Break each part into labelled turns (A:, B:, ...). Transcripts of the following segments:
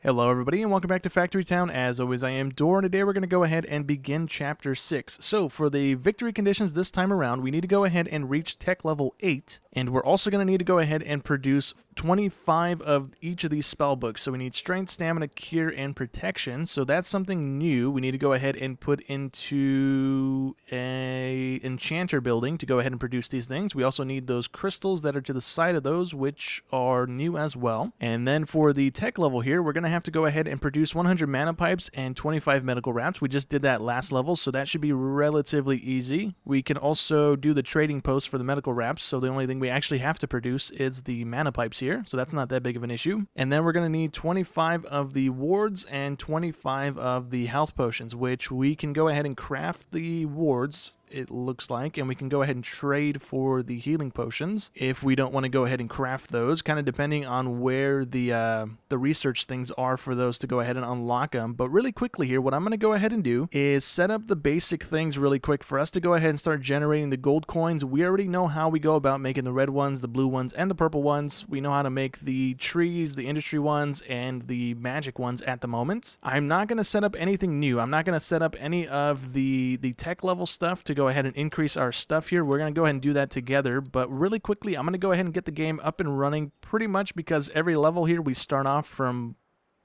A: Hello everybody and welcome back to Factory Town. As always, I am Dor, and today we're going to go ahead and begin Chapter 6. So for the victory conditions this time around, we need to go ahead and reach tech level 8, and we're also going to need to go ahead and produce 25 of each of these spell books. So we need Strength, Stamina, Cure, and Protection. So that's something new. We need to go ahead and put into a Enchanter building to go ahead and produce these things. We also need those crystals that are to the side of those, which are new as well. And then for the tech level here, we're going to have to go ahead and produce 100 mana pipes and 25 medical wraps. We just did that last level, so that should be relatively easy. We can also do the trading post for the medical wraps, so the only thing we actually have to produce is the mana pipes here, so that's not that big of an issue. And then we're going to need 25 of the wards and 25 of the health potions, which we can go ahead and craft the wards, it looks like, and we can go ahead and trade for the healing potions if we don't want to go ahead and craft those, kind of depending on where the research things are for those to go ahead and unlock them. But really quickly here, what I'm going to go ahead and do is set up the basic things really quick for us to go ahead and start generating the gold coins. We already know how we go about making the red ones, the blue ones, and the purple ones. We know how to make the trees, the industry ones, and the magic ones at the moment. I'm not going to set up anything new. I'm not going to set up any of the tech level stuff to go ahead and increase our stuff here. We're going to go ahead and do that together, but really quickly, I'm going to go ahead and get the game up and running pretty much because every level here we start off from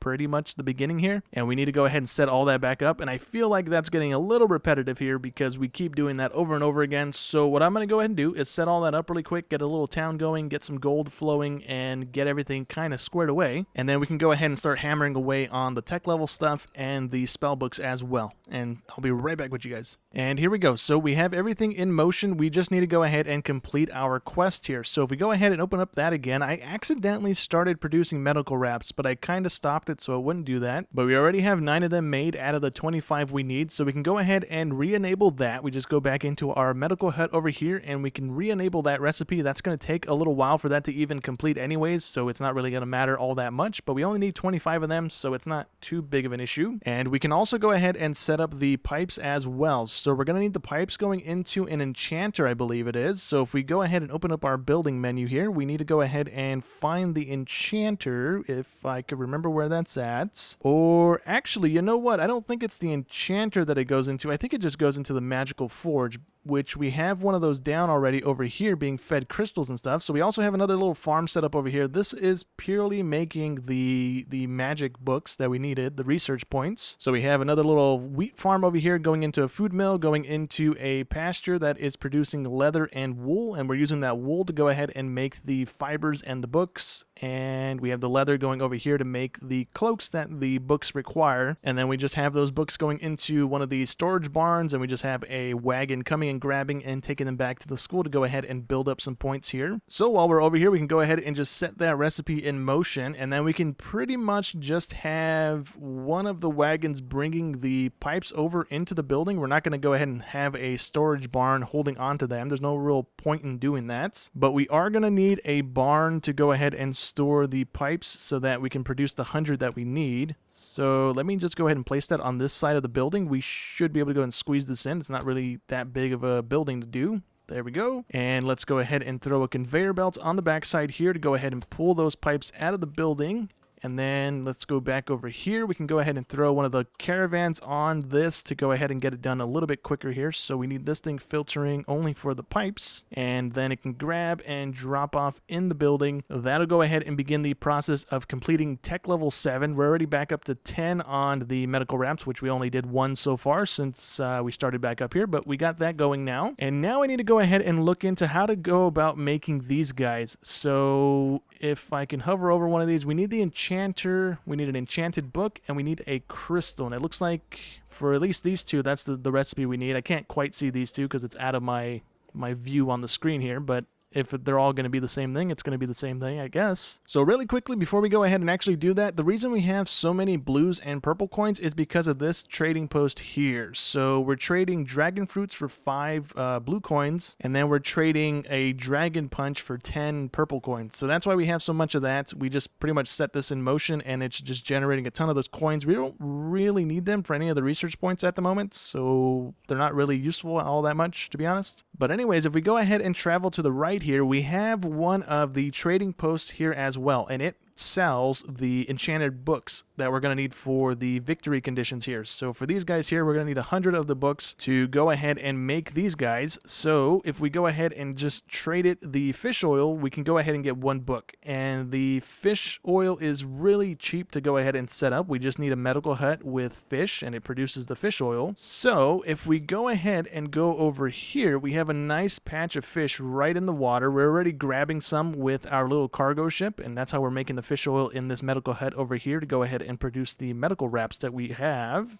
A: pretty much the beginning here, and we need to go ahead and set all that back up, and I feel like that's getting a little repetitive here because we keep doing that over and over again. So what I'm going to go ahead and do is set all that up really quick, get a little town going, get some gold flowing, and get everything kind of squared away, and then we can go ahead and start hammering away on the tech level stuff and the spell books as well, and I'll be right back with you guys. And here we go. So we have everything in motion. We just need to go ahead and complete our quest here. So if we go ahead and open up that again, I accidentally started producing medical wraps, but I kind of stopped it so it wouldn't do that. But we already have 9 of them made out of the 25 we need, so we can go ahead and re-enable that. We just go back into our medical hut over here and we can re-enable that recipe. That's going to take a little while for that to even complete anyways, so it's not really going to matter all that much, but we only need 25 of them, so it's not too big of an issue. And we can also go ahead and set up the pipes as well. So we're going to need the pipes going into an Enchanter, I believe it is. So if we go ahead and open up our building menu here, we need to go ahead and find the Enchanter, if I could remember where that's at. Or actually, you know what? I don't think it's the Enchanter that it goes into. I think it just goes into the Magical Forge, which we have one of those down already over here being fed crystals and stuff. So we also have another little farm set up over here. This is purely making the magic books that we needed, the research points. So we have another little wheat farm over here going into a food mill, going into a pasture that is producing leather and wool, and we're using that wool to go ahead and make the fibers and the books. And we have the leather going over here to make the cloaks that the books require. And then we just have those books going into one of these storage barns, and we just have a wagon coming and grabbing and taking them back to the school to go ahead and build up some points here. So while we're over here, we can go ahead and just set that recipe in motion, and then we can pretty much just have one of the wagons bringing the pipes over into the building. We're not going to go ahead and have a storage barn holding onto them. There's no real point in doing that, but we are going to need a barn to go ahead and store the pipes so that we can produce the 100 that we need. So let me just go ahead and place that on this side of the building. We should be able to go and squeeze this in. It's not really that big of a building to do. There we go. And let's go ahead and throw a conveyor belt on the backside here to go ahead and pull those pipes out of the building. And then let's go back over here. We can go ahead and throw one of the caravans on this to go ahead and get it done a little bit quicker here. So we need this thing filtering only for the pipes, and then it can grab and drop off in the building. That'll go ahead and begin the process of completing tech level 7. We're already back up to 10 on the medical wraps, which we only did 1 so far since we started back up here, but we got that going now. And now I need to go ahead and look into how to go about making these guys. So if I can hover over one of these, we need the Enchanter, we need an enchanted book, and we need a crystal. And it looks like for at least these two, that's the recipe we need. I can't quite see these two because it's out of my view on the screen here, but if they're all going to be the same thing, it's going to be the same thing, I guess. So really quickly, before we go ahead and actually do that, the reason we have so many blues and purple coins is because of this trading post here. So we're trading dragon fruits for 5 blue coins, and then we're trading a dragon punch for 10 purple coins. So that's why we have so much of that. We just pretty much set this in motion, and it's just generating a ton of those coins. We don't really need them for any of the research points at the moment, so they're not really useful all that much, to be honest. But anyways, if we go ahead and travel to the right here, we have one of the trading posts here as well, and it sells the enchanted books that we're going to need for the victory conditions here. So for these guys here, we're going to need 100 of the books to go ahead and make these guys. So if we go ahead and just trade it the fish oil, we can go ahead and get 1 book. And the fish oil is really cheap to go ahead and set up. We just need a medical hut with fish, and it produces the fish oil. So if we go ahead and go over here, we have a nice patch of fish right in the water. We're already grabbing some with our little cargo ship, and that's how we're making the fish oil in this medical hut over here to go ahead and produce the medical wraps that we have.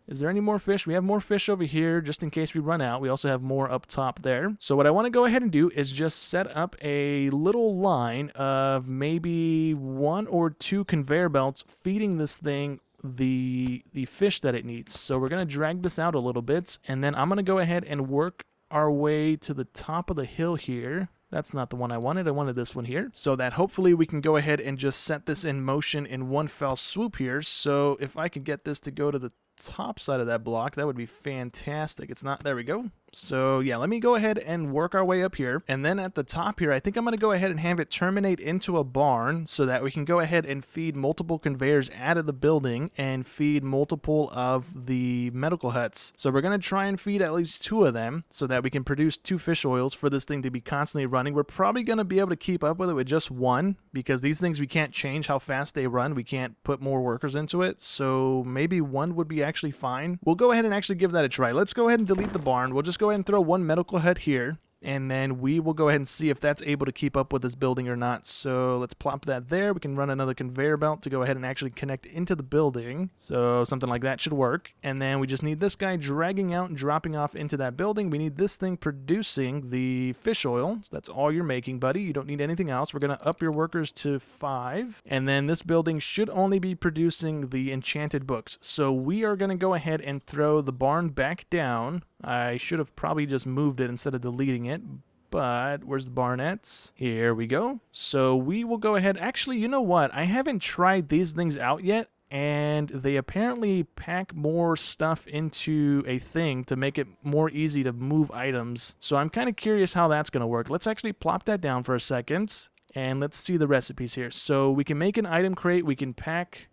A: Is there any more fish? We have more fish over here just in case we run out. We also have more up top there. So what I want to go ahead and do is just set up a little line of maybe 1 or 2 conveyor belts feeding this thing the fish that it needs. So we're going to drag this out a little bit, and then I'm going to go ahead and work our way to the top of the hill here. That's not the one I wanted. I wanted this one here. So that hopefully we can go ahead and just set this in motion in one fell swoop here. So if I could get this to go to the top side of that block, that would be fantastic. It's not. There we go. So yeah, let me go ahead and work our way up here. And then at the top here, I think I'm going to go ahead and have it terminate into a barn so that we can go ahead and feed multiple conveyors out of the building and feed multiple of the medical huts. So we're going to try and feed at least 2 of them so that we can produce 2 fish oils for this thing to be constantly running. We're probably going to be able to keep up with it with just 1 because these things we can't change how fast they run. We can't put more workers into it. So maybe 1 would be actually fine. We'll go ahead and actually give that a try. Let's go ahead and delete the barn. We'll just go ahead and throw 1 medical hut here, and then we will go ahead and see if that's able to keep up with this building or not. So let's plop that there. We can run another conveyor belt to go ahead and actually connect into the building. So something like that should work. And then we just need this guy dragging out and dropping off into that building. We need this thing producing the fish oil. So that's all you're making, buddy. You don't need anything else. We're going to up your workers to 5. And then this building should only be producing the enchanted books. So we are going to go ahead and throw the barn back down. I should have probably just moved it instead of deleting it, but where's the barn at? Here we go. So we will go ahead. Actually, you know what? I haven't tried these things out yet, and they apparently pack more stuff into a thing to make it more easy to move items. So I'm kind of curious how that's going to work. Let's actually plop that down for a second, and let's see the recipes here. So we can make an item crate. We can pack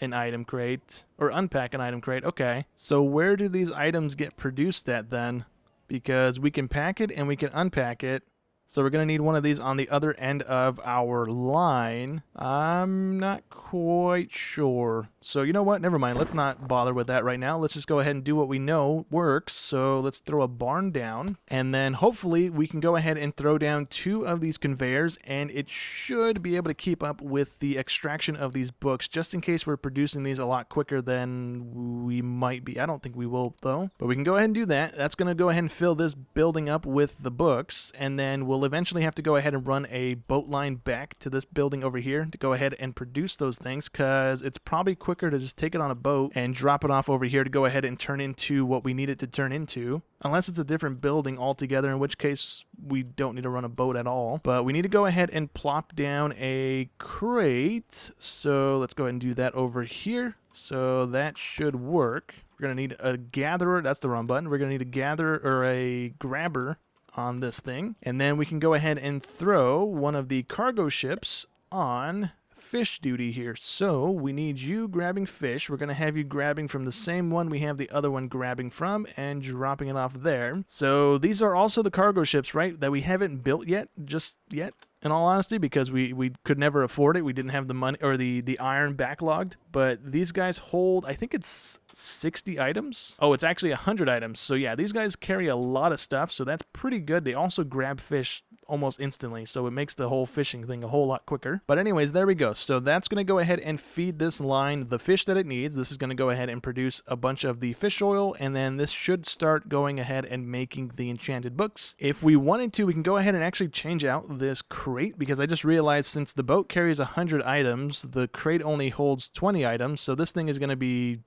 A: an item crate, or unpack an item crate. Okay, so where do these items get produced at then? Because we can pack it and we can unpack it. So we're going to need one of these on the other end of our line. I'm not quite sure. So you know what? Never mind. Let's not bother with that right now. Let's just go ahead and do what we know works. So let's throw a barn down. And then hopefully we can go ahead and throw down 2 of these conveyors. And it should be able to keep up with the extraction of these books, just in case we're producing these a lot quicker than we might be. I don't think we will, though. But we can go ahead and do that. That's going to go ahead and fill this building up with the books. And then we'll eventually have to go ahead and run a boat line back to this building over here to go ahead and produce those things, because it's probably quicker to just take it on a boat and drop it off over here to go ahead and turn into what we need it to turn into, unless it's a different building altogether, in which case we don't need to run a boat at all. But we need to go ahead and plop down a crate, so let's go ahead and do that over here. So that should work. We're going to need a gatherer. That's the wrong button. We're going to need a gatherer or a grabber on this thing, and then we can go ahead and throw one of the cargo ships on fish duty here. So we need you grabbing fish. We're going to have you grabbing from the same one we have the other one grabbing from and dropping it off there. So these are also the cargo ships, right, that we haven't built yet, just yet, in all honesty, because we could never afford it. We didn't have the money or the iron backlogged. But these guys hold, I think it's 60 items. Oh, it's actually 100 items. So yeah, these guys carry a lot of stuff, so that's pretty good. They also grab fish almost instantly, so it makes the whole fishing thing a whole lot quicker. But anyways, there we go. So that's going to go ahead and feed this line the fish that it needs. This is going to go ahead and produce a bunch of the fish oil, and then this should start going ahead and making the enchanted books. If we wanted to, we can go ahead and actually change out this crate, because I just realized since the boat carries 100 items, the crate only holds 20 items, so this thing is going to be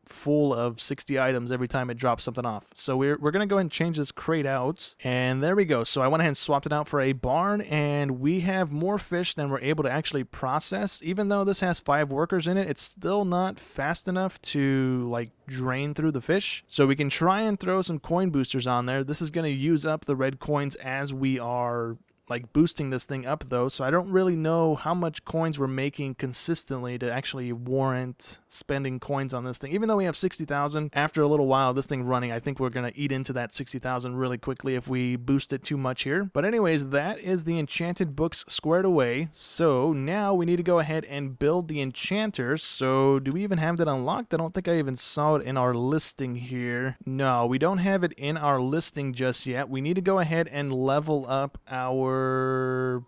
A: full of 60 items every time it drops something off. So we're going to go ahead and change this crate out, and there we go. So I went ahead and swapped it out for a barn, and we have more fish than we're able to actually process. Even though this has 5 workers in it, it's still not fast enough to like drain through the fish. So we can try and throw some coin boosters on there. This is going to use up the red coins as we are like boosting this thing up though, so I don't really know how much coins we're making consistently to actually warrant spending coins on this thing. Even though we have 60,000, after a little while this thing running, I think we're gonna eat into that 60,000 really quickly if we boost it too much here. But anyways, that is the enchanted books squared away. So now we need to go ahead and build the Enchanter. So do we even have that unlocked? I don't think I even saw it in our listing here. No, we don't have it in our listing just yet. We need to go ahead and level up our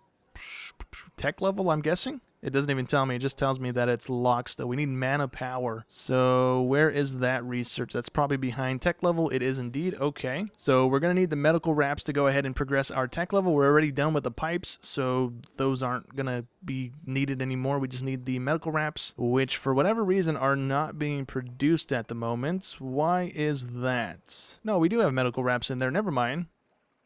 A: tech level, I'm guessing. It doesn't even tell me. It just tells me that it's locked still. We need mana power. So where is that research? That's probably behind tech level. It is indeed. Okay. So we're going to need the medical wraps to go ahead and progress our tech level. We're already done with the pipes, so those aren't going to be needed anymore. We just need the medical wraps, which for whatever reason are not being produced at the moment. Why is that? No, we do have medical wraps in there. Never mind.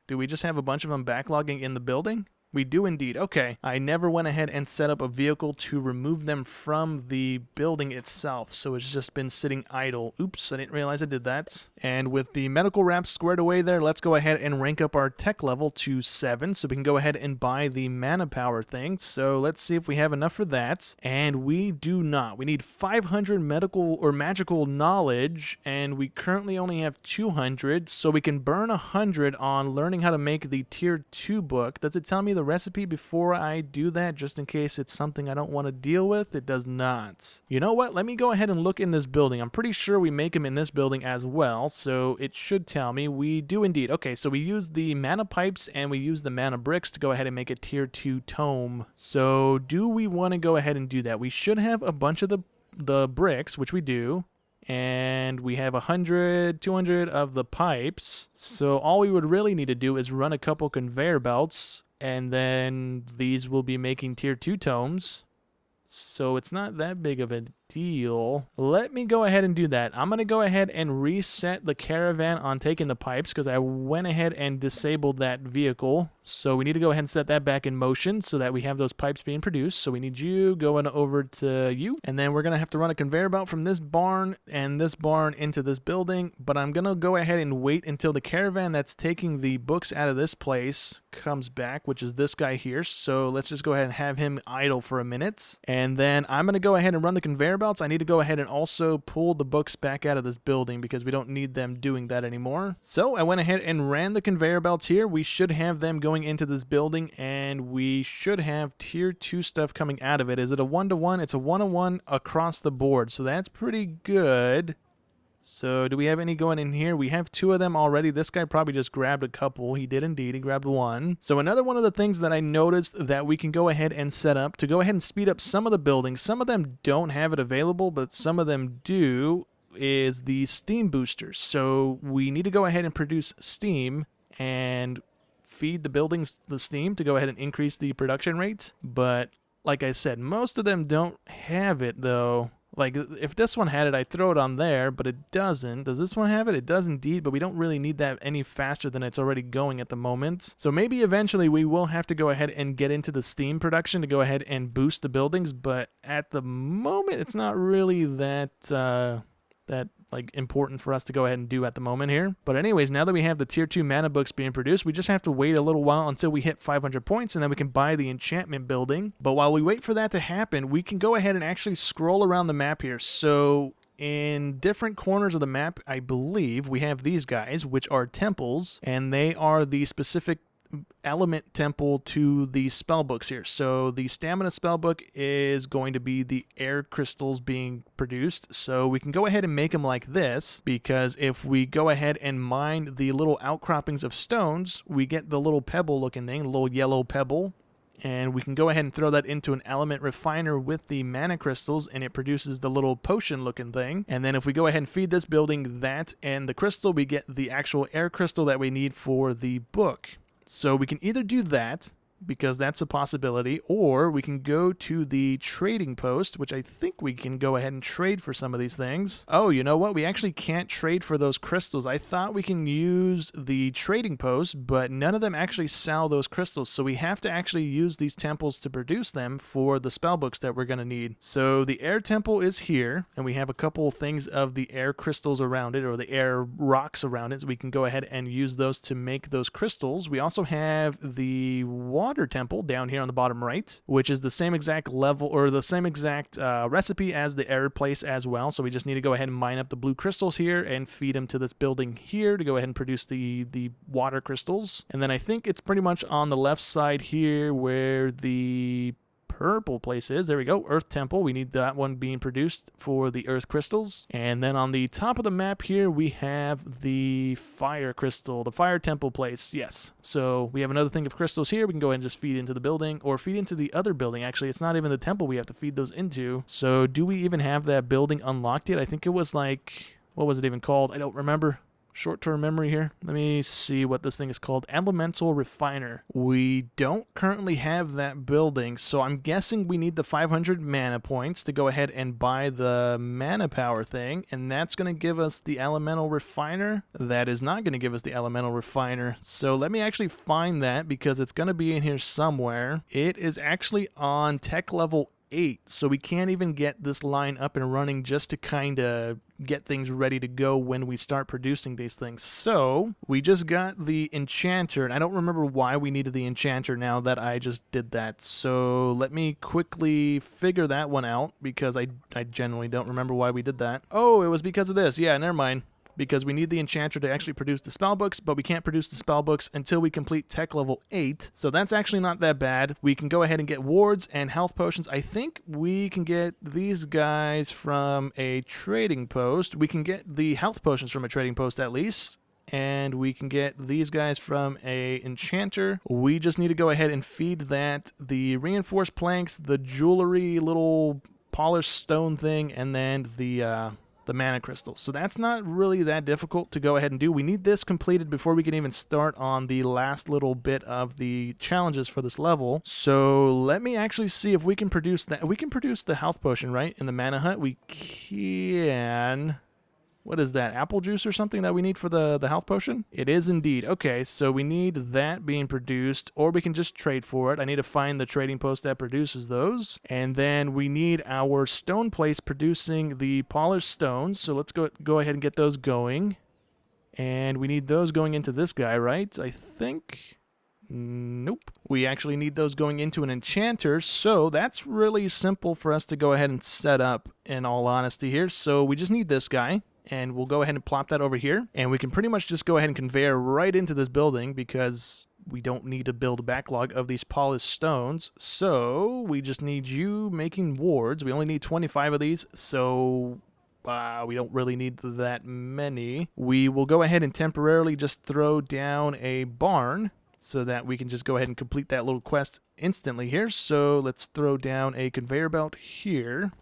A: Do we just have a bunch of them backlogging in the building? We do indeed. Okay. I never went ahead and set up a vehicle to remove them from the building itself, so it's just been sitting idle. Oops, I didn't realize I did that. And with the medical wraps squared away there, let's go ahead and rank up our tech level to 7 so we can go ahead and buy the mana power thing. So let's see if we have enough for that. And we do not. We need 500 medical or magical knowledge, and we currently only have 200, so we can burn 100 on learning how to make the tier 2 book. Does it tell me the recipe before I do that, just in case it's something I don't want to deal with? It does not. You know what? Let me go ahead and look in this building. I'm pretty sure we make them in this building as well, so it should tell me. We do indeed. Okay, so we use the mana pipes and we use the mana bricks to go ahead and make a tier 2 tome. So do we want to go ahead and do that? We should have a bunch of the bricks, which we do. And we have 100, 200 of the pipes. So all we would really need to do is run a couple conveyor belts, and then these will be making tier 2 tomes. So it's not that big of a deal. Let me go ahead and do that. I'm going to go ahead and reset the caravan on taking the pipes because I went ahead and disabled that vehicle. So we need to go ahead and set that back in motion so that we have those pipes being produced. So we need you going over to you. And then we're going to have to run a conveyor belt from this barn and this barn into this building. But I'm going to go ahead and wait until the caravan that's taking the books out of this place comes back, which is this guy here. So let's just go ahead and have him idle for a minute. And then I'm going to go ahead and run the conveyor belts. I need to go ahead and also pull the books back out of this building because we don't need them doing that anymore. So I went ahead and ran the conveyor belts here. We should have them going into this building, and we should have tier 2 stuff coming out of it. Is it a 1-to-1? It's a 1-to-1 across the board, so that's pretty good. So do we have any going in here? We have 2 of them already. This guy probably just grabbed a couple. He did indeed. He grabbed 1. So another one of the things that I noticed that we can go ahead and set up to go ahead and speed up some of the buildings. Some of them don't have it available, but some of them do, is the steam boosters. So we need to go ahead and produce steam and feed the buildings the steam to go ahead and increase the production rate. But like I said, most of them don't have it though. Like, if this one had it, I'd throw it on there, but it doesn't. Does this one have it? It does indeed, but we don't really need that any faster than it's already going at the moment. So maybe eventually we will have to go ahead and get into the steam production to go ahead and boost the buildings, but at the moment, it's not really that important for us to go ahead and do at the moment here. But anyways, now that we have the tier 2 mana books being produced, we just have to wait a little while until we hit 500 points, and then we can buy the enchantment building. But while we wait for that to happen, we can go ahead and actually scroll around the map here. So in different corners of the map, I believe we have these guys, which are temples, and they are the specific element temple to the spell books here. So the stamina spell book is going to be the air crystals being produced. So we can go ahead and make them like this, because if we go ahead and mine the little outcroppings of stones, we get the little pebble looking thing, a little yellow pebble. And we can go ahead and throw that into an element refiner with the mana crystals, and it produces the little potion looking thing. And then if we go ahead and feed this building that and the crystal, we get the actual air crystal that we need for the book. So we can either do that, because that's a possibility, or we can go to the trading post, which I think we can go ahead and trade for some of these things. Oh, you know what? We actually can't trade for those crystals. I thought we can use the trading post, but none of them actually sell those crystals, so we have to actually use these temples to produce them for the spell books that we're going to need. So the air temple is here, and we have a couple things of the air crystals around it, or the air rocks around it, so we can go ahead and use those to make those crystals. We also have the water water temple down here on the bottom right, which is the same exact level or the same exact recipe as the air place as well. So we just need to go ahead and mine up the blue crystals here and feed them to this building here to go ahead and produce the water crystals. And then I think it's pretty much on the left side here where the purple place is. There we go. Earth Temple. We need that one being produced for the Earth Crystals. And then on the top of the map here, we have the Fire Crystal, the Fire Temple place. Yes. So we have another thing of crystals here. We can go ahead and just feed into the building or feed into the other building. Actually, it's not even the temple we have to feed those into. So do we even have that building unlocked yet? I think it was like, what was it even called? I don't remember. Short-term memory here. Let me see what this thing is called. Elemental Refiner. We don't currently have that building, so I'm guessing we need the 500 mana points to go ahead and buy the mana power thing, and that's going to give us the Elemental Refiner. That is not going to give us the Elemental Refiner. So let me actually find that because it's going to be in here somewhere. It is actually on tech level 8, so we can't even get this line up and running just to kind of get things ready to go when we start producing these things. So we just got the Enchanter, and I don't remember why we needed the Enchanter now that I just did that. So let me quickly figure that one out because I generally don't remember why we did that. Oh, it was because of this. Yeah, never mind. Because we need the Enchanter to actually produce the spellbooks, but we can't produce the spellbooks until we complete tech level 8. So that's actually not that bad. We can go ahead and get wards and health potions. I think we can get these guys from a trading post. We can get the health potions from a trading post at least. And we can get these guys from a Enchanter. We just need to go ahead and feed that the reinforced planks, the jewelry little polished stone thing, and then the mana crystals. So that's not really that difficult to go ahead and do. We need this completed before we can even start on the last little bit of the challenges for this level. So let me actually see if we can produce that. We can produce the health potion, right? In the mana hut, we can. What is that? Apple juice or something that we need for the health potion? It is indeed. Okay, so we need that being produced, or we can just trade for it. I need to find the trading post that produces those. And then we need our stone place producing the polished stones. So let's go ahead and get those going. And we need those going into this guy, right? I think. Nope. We actually need those going into an Enchanter, so that's really simple for us to go ahead and set up, in all honesty here. So we just need this guy. And we'll go ahead and plop that over here. And we can pretty much just go ahead and conveyor right into this building because we don't need to build a backlog of these polished stones. So we just need you making wards. We only need 25 of these, so we don't really need that many. We will go ahead and temporarily just throw down a barn so that we can just go ahead and complete that little quest instantly here. So let's throw down a conveyor belt here.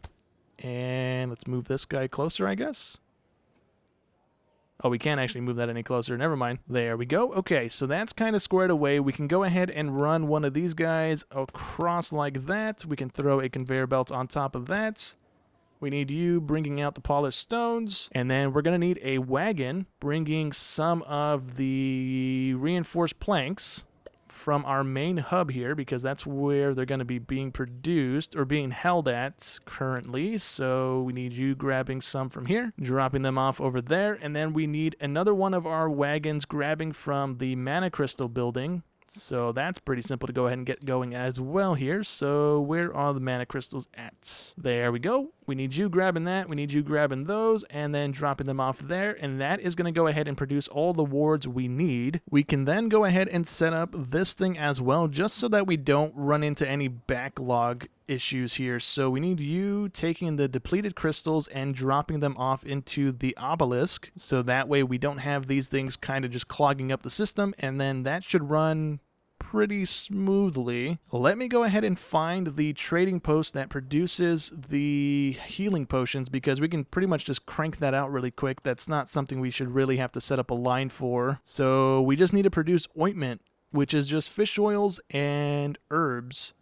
A: And let's move this guy closer, I guess. Oh, we can't actually move that any closer. Never mind. There we go. Okay, so that's kind of squared away. We can go ahead and run one of these guys across like that. We can throw a conveyor belt on top of that. We need you bringing out the polished stones. And then we're going to need a wagon bringing some of the reinforced planks from our main hub here, because that's where they're going to be being produced or being held at currently. So we need you grabbing some from here, dropping them off over there, and then we need another one of our wagons grabbing from the mana crystal building. So that's pretty simple to go ahead and get going as well here. So where are the mana crystals at? There we go. We need you grabbing that. We need you grabbing those and then dropping them off there. And that is going to go ahead and produce all the wards we need. We can then go ahead and set up this thing as well, just so that we don't run into any backlog issues here. So we need you taking the depleted crystals and dropping them off into the obelisk. So that way we don't have these things kind of just clogging up the system. And then that should run pretty smoothly. Let me go ahead and find the trading post that produces the healing potions, because we can pretty much just crank that out really quick. That's not something we should really have to set up a line for. So we just need to produce ointment, which is just fish oils and herbs.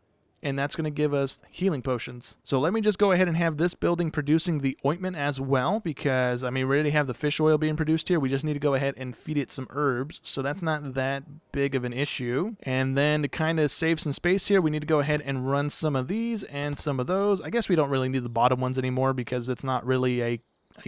A: And that's going to give us healing potions. So let me just go ahead and have this building producing the ointment as well, because, I mean, we already have the fish oil being produced here. We just need to go ahead and feed it some herbs. So that's not that big of an issue. And then to kind of save some space here, we need to go ahead and run some of these and some of those. I guess we don't really need the bottom ones anymore because it's not really a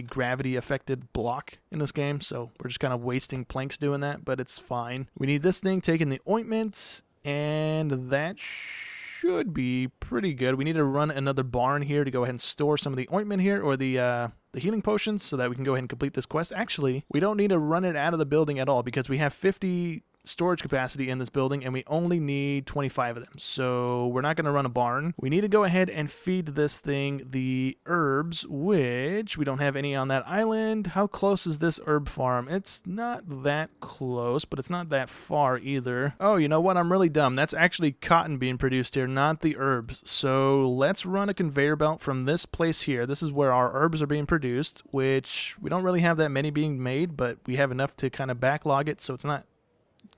A: gravity-affected block in this game. So we're just kind of wasting planks doing that, but it's fine. We need this thing taking the ointment. and that should be pretty good. We need to run another barn here to go ahead and store some of the ointment here, or the healing potions, so that we can go ahead and complete this quest. Actually, we don't need to run it out of the building at all, because we have 50 storage capacity in this building, and we only need 25 of them. So we're not going to run a barn. We need to go ahead and feed this thing the herbs, which we don't have any on that island. How close is this herb farm? It's not that close, but it's not that far either. Oh, you know what? I'm really dumb. That's actually cotton being produced here, not the herbs. So let's run a conveyor belt from this place here. This is where our herbs are being produced, which we don't really have that many being made, but we have enough to kind of backlog it, so it's not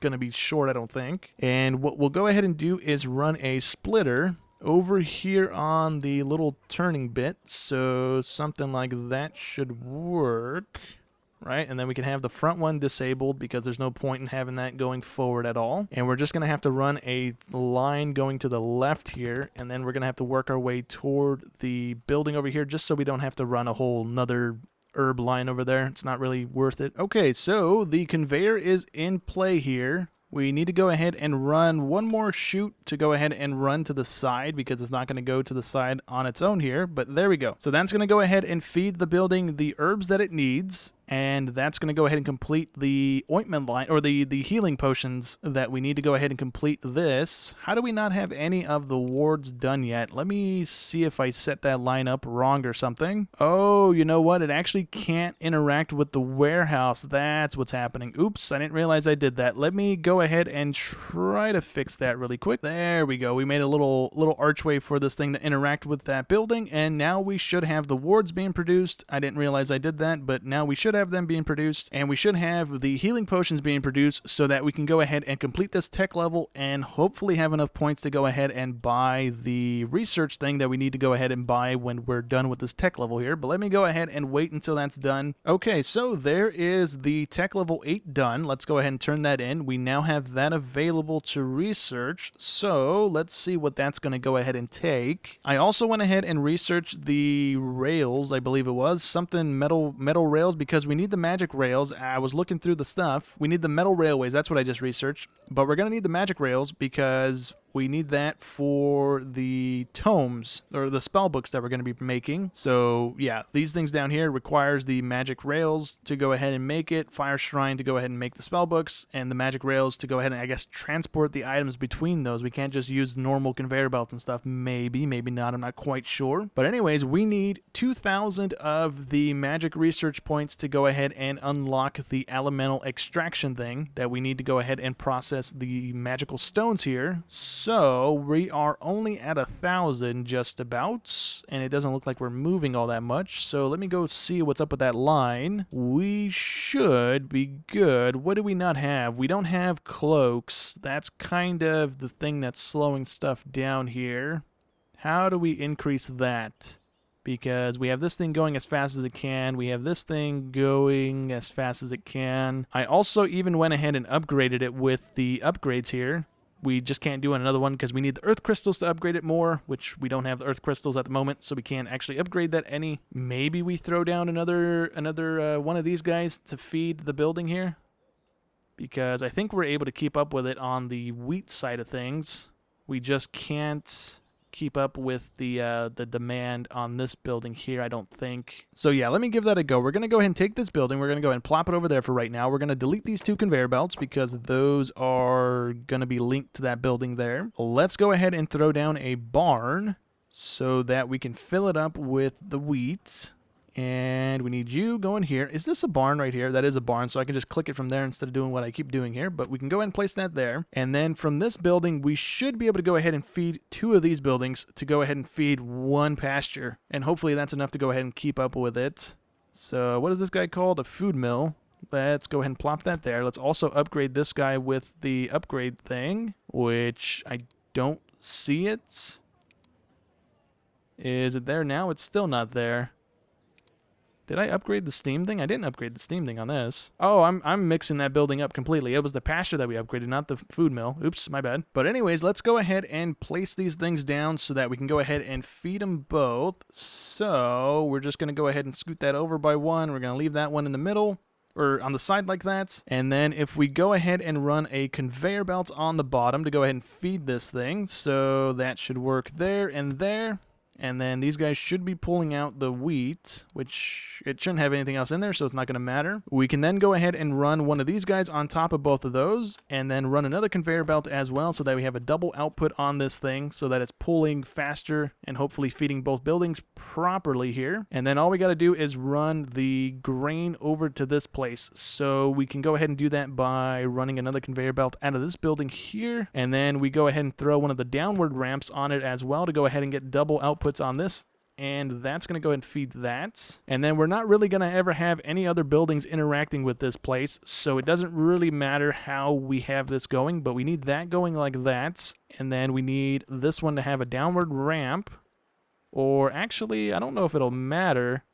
A: going to be short, I don't think. And what we'll go ahead and do is run a splitter over here on the little turning bit, so something like that should work, right? And then we can have the front one disabled, because there's no point in having that going forward at all. And we're just going to have to run a line going to the left here, and then we're going to have to work our way toward the building over here, just so we don't have to run a whole nother herb line over there. It's not really worth it. Okay, so the conveyor is in play here. We need to go ahead and run one more chute to go ahead and run to the side, because it's not going to go to the side on its own here, but there we go. So that's going to go ahead and feed the building the herbs that it needs, and that's going to go ahead and complete the ointment line, or the healing potions that we need to go ahead and complete this. How do we not have any of the wards done yet? Let me see if I set that line up wrong or something. Oh, you know what? It actually can't interact with the warehouse. That's what's happening. Oops, I didn't realize I did that. Let me go ahead and try to fix that really quick. There we go. We made a little archway for this thing to interact with that building, and now we should have the wards being produced. I didn't realize I did that, but now we should have them being produced, and we should have the healing potions being produced, so that we can go ahead and complete this tech level and hopefully have enough points to go ahead and buy the research thing that we need to go ahead and buy when we're done with this tech level here. But let me go ahead and wait until that's done. Okay, so there is the tech level 8 done. Let's go ahead and turn that in. We now have that available to research, so let's see what that's going to go ahead and take. I also went ahead and researched the rails, I believe it was something metal rails, because we need the magic rails. I was looking through the stuff. We need the metal railways. That's what I just researched. But we're going to need the magic rails, because we need that for the tomes, or the spell books that we're going to be making. So yeah, these things down here requires the magic rails to go ahead and make it, fire shrine to go ahead and make the spell books, and the magic rails to go ahead and, I guess, transport the items between those. We can't just use normal conveyor belts and stuff. Maybe not. I'm not quite sure. But anyways, we need 2,000 of the magic research points to go ahead and unlock the elemental extraction thing that we need to go ahead and process the magical stones here. So we are only at 1,000 just about, and it doesn't look like we're moving all that much. So let me go see what's up with that line. We should be good. What do we not have? We don't have cloaks. That's kind of the thing that's slowing stuff down here. How do we increase that? Because we have this thing going as fast as it can. We have this thing going as fast as it can. I also even went ahead and upgraded it with the upgrades here. We just can't do another one because we need the earth crystals to upgrade it more, which we don't have the earth crystals at the moment, so we can't actually upgrade that any. Maybe we throw down another one of these guys to feed the building here, because I think we're able to keep up with it on the wheat side of things. We just can't keep up with the demand on this building here, I don't think. So yeah, let me give that a go. We're going to go ahead and take this building. We're going to go ahead and plop it over there for right now. We're going to delete these two conveyor belts because those are going to be linked to that building there. Let's go ahead and throw down a barn so that we can fill it up with the wheat. And we need you going here. Is this a barn right here? That is a barn, so I can just click it from there instead of doing what I keep doing here. But we can go ahead and place that there. And then from this building, we should be able to go ahead and feed two of these buildings to go ahead and feed one pasture. And hopefully that's enough to go ahead and keep up with it. So what is this guy called? A food mill. Let's go ahead and plop that there. Let's also upgrade this guy with the upgrade thing, which I don't see it. Is it there now? It's still not there. Did I upgrade the steam thing? I didn't upgrade the steam thing on this. Oh, I'm mixing that building up completely. It was the pasture that we upgraded, not the food mill. Oops, my bad. But anyways, let's go ahead and place these things down so that we can go ahead and feed them both. So we're just going to go ahead and scoot that over by one. We're going to leave that one in the middle. or on the side like that. And then if we go ahead and run a conveyor belt on the bottom to go ahead and feed this thing, so that should work there and there. And then these guys should be pulling out the wheat, which it shouldn't have anything else in there, so it's not going to matter. We can then go ahead and run one of these guys on top of both of those, and then run another conveyor belt as well, so that we have a double output on this thing, so that it's pulling faster and hopefully feeding both buildings properly here. And then all we got to do is run the grain over to this place. So we can go ahead and do that by running another conveyor belt out of this building here, and then we go ahead and throw one of the downward ramps on it as well to go ahead and get double output on this, and that's going to go ahead and feed that. And then we're not really going to ever have any other buildings interacting with this place, so it doesn't really matter how we have this going, but we need that going like that, and then we need this one to have a downward ramp, or actually, I don't know if it'll matter.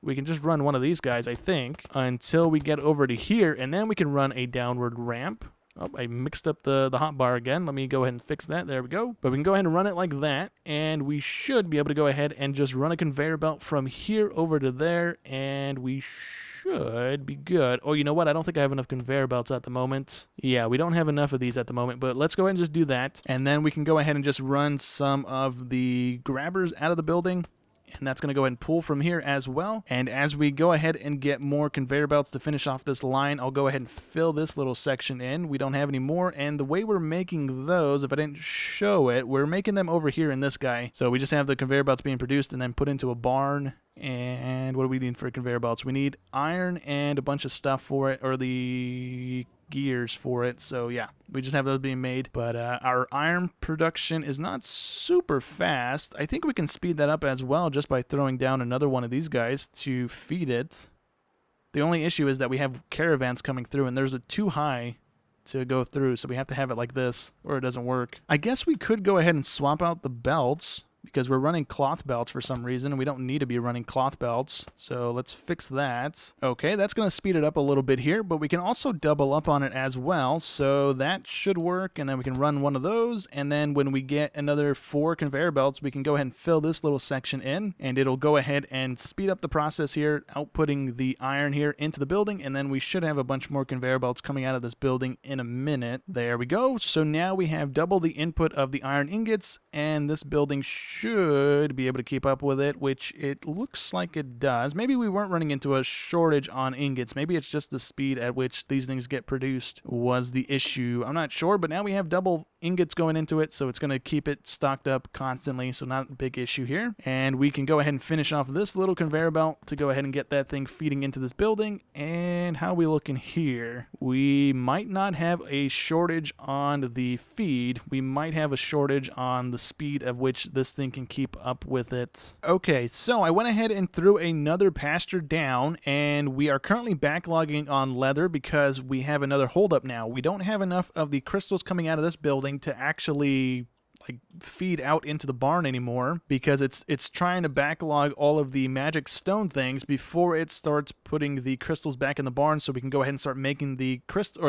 A: We can just run one of these guys, I think, until we get over to here, and then we can run a downward ramp. Oh, I mixed up the hotbar again. Let me go ahead and fix that. There we go. But we can go ahead and run it like that, and we should be able to go ahead and just run a conveyor belt from here over to there, and we should be good. Oh, you know what? I don't think I have enough conveyor belts at the moment. Yeah, we don't have enough of these at the moment, but let's go ahead and just do that, and then we can go ahead and just run some of the grabbers out of the building. And that's going to go ahead and pull from here as well. And as we go ahead and get more conveyor belts to finish off this line, I'll go ahead and fill this little section in. We don't have any more. And the way we're making those, if I didn't show it, we're making them over here in this guy. So we just have the conveyor belts being produced and then put into a barn. And what do we need for conveyor belts? We need iron and a bunch of stuff for it, or the gears for it. So yeah, we just have those being made, but our iron production is not super fast. I think we can speed that up as well just by throwing down another one of these guys to feed it. The only issue is that we have caravans coming through, and there's a too high to go through, so we have to have it like this or it doesn't work. I guess we could go ahead and swap out the belts, because we're running cloth belts for some reason, and we don't need to be running cloth belts. So let's fix that. Okay, that's going to speed it up a little bit here, but we can also double up on it as well. So that should work, and then we can run one of those, and then when we get another 4 conveyor belts, we can go ahead and fill this little section in, and it'll go ahead and speed up the process here, outputting the iron here into the building, and then we should have a bunch more conveyor belts coming out of this building in a minute. There we go. So now we have double the input of the iron ingots, and this building should be able to keep up with it, which it looks like it does. Maybe we weren't running into a shortage on ingots. Maybe it's just the speed at which these things get produced was the issue. I'm not sure, but now we have double ingots going into it, so it's going to keep it stocked up constantly, so not a big issue here. And we can go ahead and finish off this little conveyor belt to go ahead and get that thing feeding into this building. And how are we looking here? We might not have a shortage on the feed. We might have a shortage on the speed of which this thing can keep up with it. Okay, so I went ahead and threw another pasture down, and we are currently backlogging on leather because we have another holdup now. We don't have enough of the crystals coming out of this building to actually feed out into the barn anymore, because it's trying to backlog all of the magic stone things before it starts putting the crystals back in the barn, so we can go ahead and start making the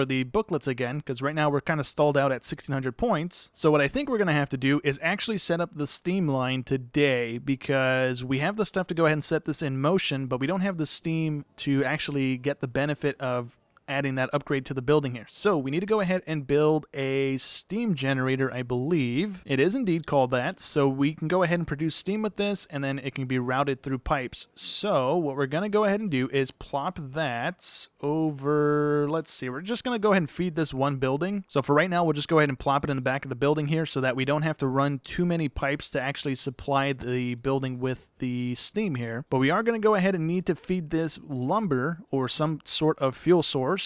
A: the booklets again, because right now we're kind of stalled out at 1600 points. So what I think we're going to have to do is actually set up the steam line today, because we have the stuff to go ahead and set this in motion, but we don't have the steam to actually get the benefit of adding that upgrade to the building here. So we need to go ahead and build a steam generator, I believe. It is indeed called that. So we can go ahead and produce steam with this, and then it can be routed through pipes. So what we're going to go ahead and do is plop that over, let's see, we're just going to go ahead and feed this one building. So for right now, we'll just go ahead and plop it in the back of the building here, so that we don't have to run too many pipes to actually supply the building with the steam here. But we are going to go ahead and need to feed this lumber or some sort of fuel source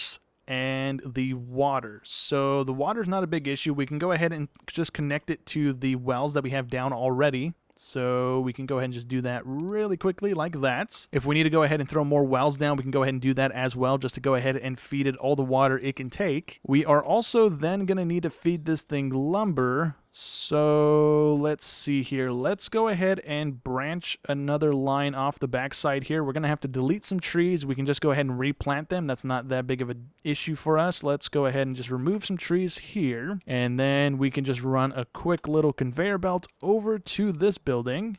A: and the water. So the water's not a big issue. We can go ahead and just connect it to the wells that we have down already. So we can go ahead and just do that really quickly like that. If we need to go ahead and throw more wells down, we can go ahead and do that as well, just to go ahead and feed it all the water it can take. We are also then going to need to feed this thing lumber. So let's see here. Let's go ahead and branch another line off the backside here. We're going to have to delete some trees. We can just go ahead and replant them. That's not that big of an issue for us. Let's go ahead and just remove some trees here. And then we can just run a quick little conveyor belt over to this building.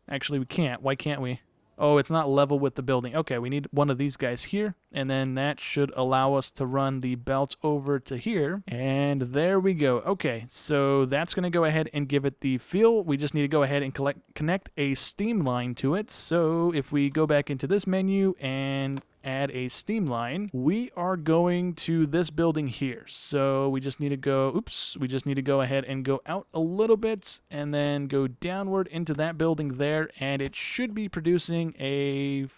A: Actually, we can't. Why can't we? Oh, it's not level with the building. Okay, we need one of these guys here, and then that should allow us to run the belt over to here, and there we go. Okay, so that's going to go ahead and give it the feel. We just need to go ahead and connect a steam line to it. So if we go back into this menu and add a steam line, we are going to this building here. So we just need to go, we just need to go ahead and go out a little bit and then go downward into that building there, and it should be producing a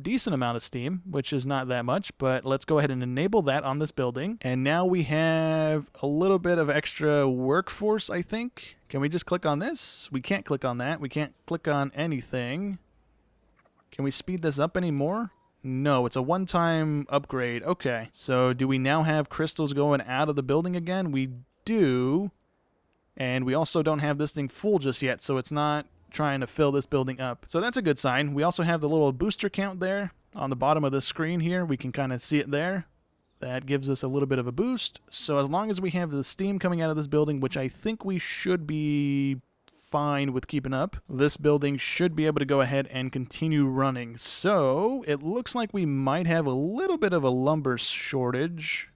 A: decent amount of steam, which is not that much, but let's go ahead and enable that on this building. And now we have a little bit of extra workforce, I think. Can we just click on this? We can't click on that. We can't click on anything. Can we speed this up anymore? No, it's a one-time upgrade. Okay, so do we now have crystals going out of the building again? We do. And we also don't have this thing full just yet, so it's not trying to fill this building up. So that's a good sign. We also have the little booster count there on the bottom of the screen here. We can kind of see it there. That gives us a little bit of a boost. So as long as we have the steam coming out of this building, which I think we should be fine with keeping up, this building should be able to go ahead and continue running. So it looks like we might have a little bit of a lumber shortage,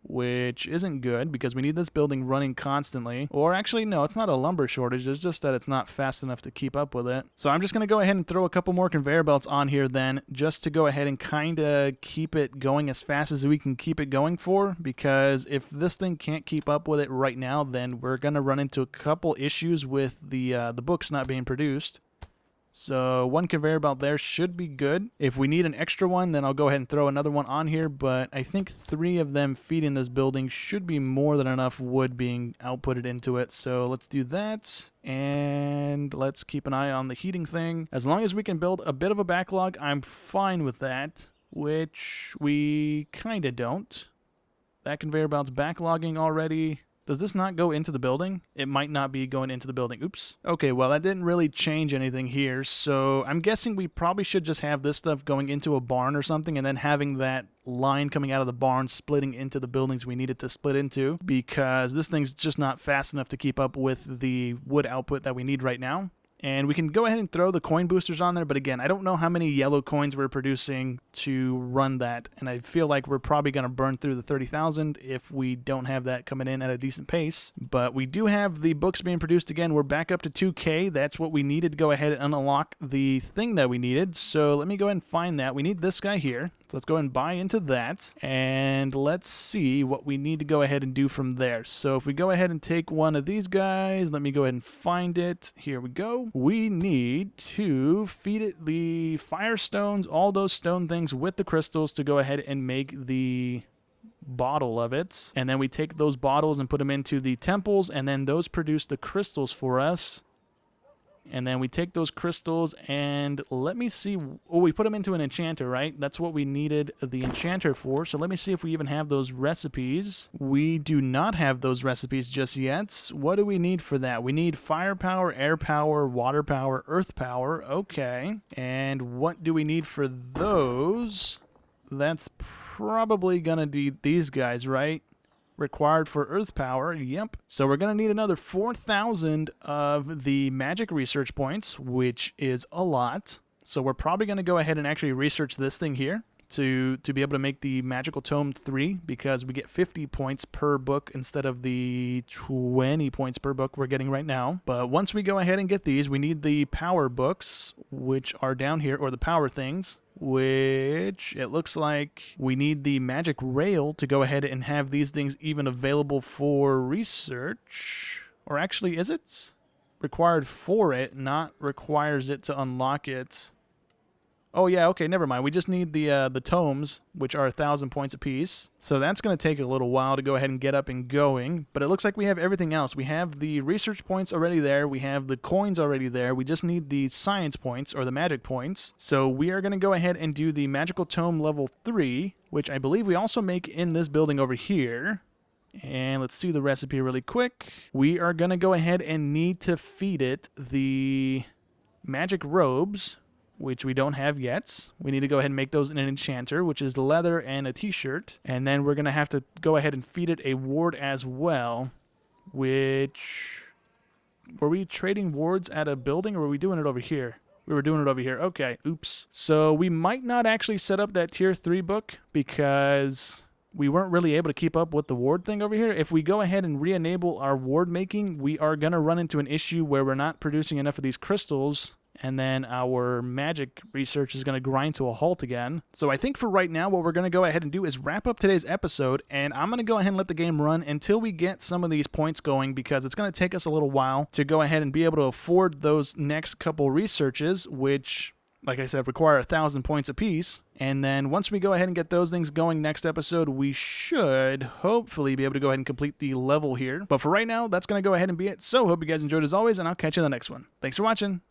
A: which isn't good because we need this building running constantly. Or actually, no, it's not a lumber shortage. It's just that it's not fast enough to keep up with it. So I'm just going to go ahead and throw a couple more conveyor belts on here then, just to go ahead and kind of keep it going as fast as we can keep it going for. Because if this thing can't keep up with it right now, then we're going to run into a couple issues with the books not being produced. So one conveyor belt there should be good. If we need an extra one, then I'll go ahead and throw another one on here, but I think 3 of them feeding this building should be more than enough wood being outputted into it. So let's do that, and let's keep an eye on the heating thing. As long as we can build a bit of a backlog, I'm fine with that, which we kind of don't. That conveyor belt's backlogging already. Does this not go into the building? It might not be going into the building. Oops. Okay, well, that didn't really change anything here, so I'm guessing we probably should just have this stuff going into a barn or something, and then having that line coming out of the barn splitting into the buildings we need it to split into, because this thing's just not fast enough to keep up with the wood output that we need right now. And we can go ahead and throw the coin boosters on there, but again, I don't know how many yellow coins we're producing to run that, and I feel like we're probably going to burn through the 30,000 if we don't have that coming in at a decent pace. But we do have the books being produced again. We're back up to 2K. That's what we needed to go ahead and unlock the thing that we needed. So let me go ahead and find that. We need this guy here. So let's go ahead and buy into that, and let's see what we need to go ahead and do from there. So if we go ahead and take one of these guys, let me go ahead and find it. Here we go. We need to feed it the firestones, all those stone things with the crystals to go ahead and make the bottle of it. And then we take those bottles and put them into the temples, and then those produce the crystals for us. And then we take those crystals and let me see. Oh, we put them into an enchanter, right? That's what we needed the enchanter for. So let me see if we even have those recipes. We do not have those recipes just yet. What do we need for that? We need firepower, air power, water power, earth power. Okay. And what do we need for those? That's probably going to be these guys, right? Required for earth power, yep. So we're going to need another 4,000 of the magic research points, which is a lot. So we're probably going to go ahead and actually research this thing here to be able to make the magical tome 3, because we get 50 points per book instead of the 20 points per book we're getting right now. But once we go ahead and get these, we need the power books, which are down here, or the power things, which it looks like we need the magic rail to go ahead and have these things even available for research. Or actually, is it required for it, not requires it to unlock it? Oh yeah, okay, never mind. We just need the tomes, which are 1,000 points apiece. So that's going to take a little while to go ahead and get up and going. But it looks like we have everything else. We have the research points already there. We have the coins already there. We just need the science points, or the magic points. So we are going to go ahead and do the magical tome level 3, which I believe we also make in this building over here. And let's see the recipe really quick. We are going to go ahead and need to feed it the magic robes, which we don't have yet. We need to go ahead and make those in an enchanter, which is leather and a t-shirt. And then we're going to have to go ahead and feed it a ward as well, which... Were we trading wards at a building, or were we doing it over here? We were doing it over here. Okay, oops. So we might not actually set up that tier 3 book because we weren't really able to keep up with the ward thing over here. If we go ahead and re-enable our ward making, we are going to run into an issue where we're not producing enough of these crystals, and then our magic research is going to grind to a halt again. So I think for right now, what we're going to go ahead and do is wrap up today's episode, and I'm going to go ahead and let the game run until we get some of these points going, because it's going to take us a little while to go ahead and be able to afford those next couple researches, which, like I said, require 1,000 points apiece. And then once we go ahead and get those things going next episode, we should hopefully be able to go ahead and complete the level here. But for right now, that's going to go ahead and be it. So hope you guys enjoyed as always, and I'll catch you in the next one. Thanks for watching.